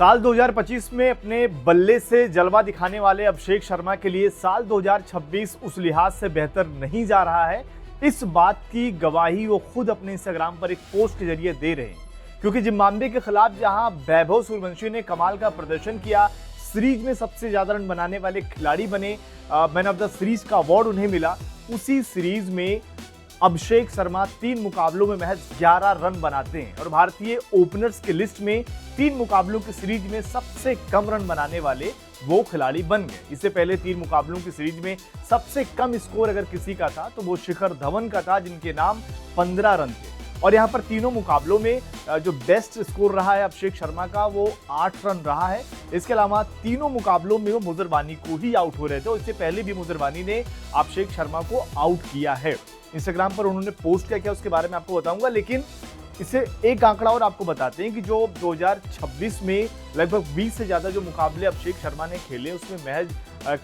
साल 2025 में अपने बल्ले से जलवा दिखाने वाले अभिषेक शर्मा के लिए साल 2026 उस लिहाज से बेहतर नहीं जा रहा है। इस बात की गवाही वो खुद अपने इंस्टाग्राम पर एक पोस्ट के जरिए दे रहे हैं, क्योंकि जिम्बाब्वे के खिलाफ जहां वैभव सूर्यवंशी ने कमाल का प्रदर्शन किया, सीरीज में सबसे ज्यादा रन बनाने वाले खिलाड़ी बने, मैन ऑफ द सीरीज का अवार्ड उन्हें मिला, उसी सीरीज में अभिषेक शर्मा 3 मुकाबलों में महज 11 रन बनाते हैं और भारतीय ओपनर्स के लिस्ट में 3 मुकाबलों की सीरीज में सबसे कम रन बनाने वाले वो खिलाड़ी बन गए। इससे पहले 3 मुकाबलों की सीरीज में सबसे कम स्कोर अगर किसी का था तो वो शिखर धवन का था, जिनके नाम 15 रन थे। और यहाँ पर तीनों मुकाबलों में जो बेस्ट स्कोर रहा है अभिषेक शर्मा का वो 8 रन रहा है। इसके अलावा तीनों मुकाबलों में वो मुजरवानी को ही आउट हो रहे थे और इससे पहले भी मुजरवानी ने अभिषेक शर्मा को आउट किया है। इंस्टाग्राम पर उन्होंने पोस्ट क्या किया उसके बारे में आपको बताऊंगा, लेकिन इससे एक आंकड़ा और आपको बताते हैं कि जो 2026 में लगभग 20 से ज्यादा जो मुकाबले अभिषेक शर्मा ने खेले उसमें महज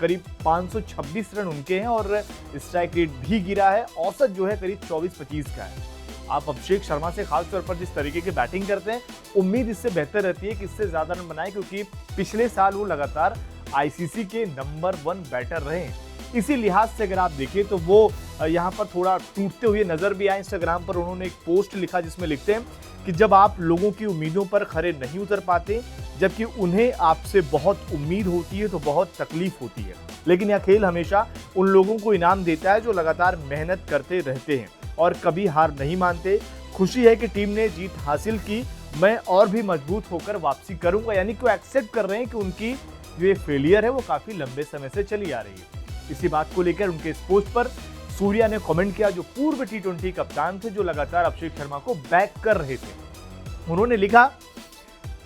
करीब 526 रन उनके हैं और स्ट्राइक रेट भी गिरा है। औसत जो है करीब 24-25 का है। आप अभिषेक शर्मा से खासतौर पर जिस तरीके की बैटिंग करते हैं, उम्मीद इससे बेहतर रहती है कि इससे ज्यादा रन बनाए, क्योंकि पिछले साल वो लगातार आईसीसी के नंबर 1 बैटर रहे हैं। इसी लिहाज से अगर आप देखें तो वो यहाँ पर थोड़ा टूटते हुए नजर भी आए। इंस्टाग्राम पर उन्होंने एक पोस्ट लिखा जिसमें लिखते हैं कि जब आप लोगों की उम्मीदों पर खरे नहीं उतर पाते, जबकि उन्हें आपसे बहुत उम्मीद होती है तो बहुत तकलीफ होती है, लेकिन यह खेल हमेशा उन लोगों को इनाम देता है जो लगातार मेहनत करते रहते हैं और कभी हार नहीं मानते। खुशी है कि टीम ने जीत हासिल की, मैं और भी मजबूत होकर वापसी करूंगा। यानी कि वो एक्सेप्ट कर रहे हैं कि उनकी जो ये फेलियर है वो काफी लंबे समय से चली आ रही है। इसी बात को लेकर उनके इस पोस्ट पर सूर्या ने कमेंट किया, जो पूर्व टी20 कप्तान थे, जो लगातार अभिषेक शर्मा को बैक कर रहे थे। उन्होंने लिखा,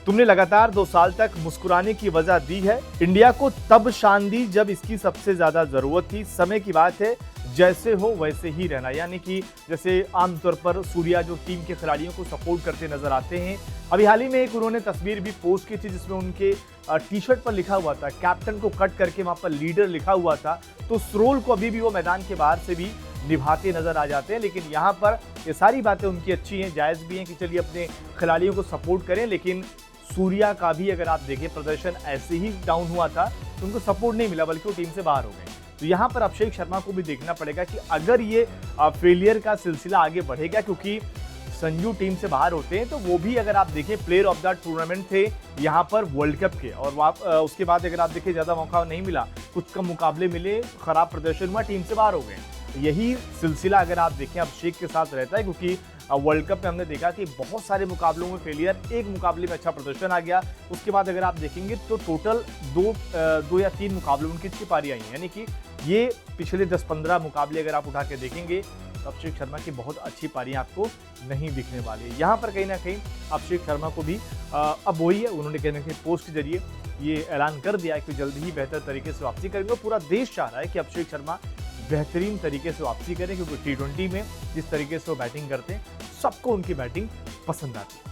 तुमने लगातार 2 साल तक मुस्कुराने की वजह दी है। इंडिया को तब शान दी जब इसकी सबसे ज्यादा जरूरत थी। समय की बात है, जैसे हो वैसे ही रहना। यानी कि जैसे आमतौर पर सूर्या जो टीम के खिलाड़ियों को सपोर्ट करते नजर आते हैं। अभी हाल ही में एक उन्होंने तस्वीर भी पोस्ट की थी जिसमें उनके टी शर्ट पर लिखा हुआ था, कैप्टन को कट करके वहां पर लीडर लिखा हुआ था। तो उस रोल को अभी भी वो मैदान के बाहर से भी निभाते नजर आ जाते हैं। लेकिन यहाँ पर ये सारी बातें उनकी अच्छी हैं, जायज़ भी हैं कि चलिए अपने खिलाड़ियों को सपोर्ट करें, लेकिन सूर्या का भी अगर आप देखें प्रदर्शन ऐसे ही डाउन हुआ था तो उनको सपोर्ट नहीं मिला, बल्कि वो टीम से बाहर हो गए। तो यहाँ पर अभिषेक शर्मा को भी देखना पड़ेगा कि अगर ये फेलियर का सिलसिला आगे बढ़ेगा, क्योंकि संजू टीम से बाहर होते हैं तो वो भी अगर आप देखें प्लेयर ऑफ द टूर्नामेंट थे यहाँ पर वर्ल्ड कप के, और उसके बाद अगर आप देखें ज़्यादा मौका नहीं मिला, कुछ कम मुकाबले मिले, खराब प्रदर्शन हुआ, टीम से बाहर हो गए। यही सिलसिला अगर आप देखें अभिषेक के साथ रहता है, क्योंकि वर्ल्ड कप में हमने देखा कि बहुत सारे मुकाबलों में फेलियर, एक मुकाबले में अच्छा प्रदर्शन आ गया, उसके बाद अगर आप देखेंगे तो टोटल 2 या 3 मुकाबलों में कितनी पारी आई हैं। यानी कि ये पिछले 10-15 मुकाबले अगर आप उठा के देखेंगे तो अभिषेक शर्मा की बहुत अच्छी पारियां आपको नहीं दिखने वाली। यहाँ पर कहीं ना कहीं अभिषेक शर्मा को भी अब वही है, उन्होंने कहीं ना कहीं पोस्ट के जरिए ये ऐलान कर दिया है कि जल्द ही बेहतर तरीके से वापसी करेंगे। पूरा देश चाह रहा है कि अभिषेक शर्मा बेहतरीन तरीके से वापसी करें, क्योंकि टी20 में जिस तरीके से वो बैटिंग करते हैं सबको उनकी बैटिंग पसंद आती है।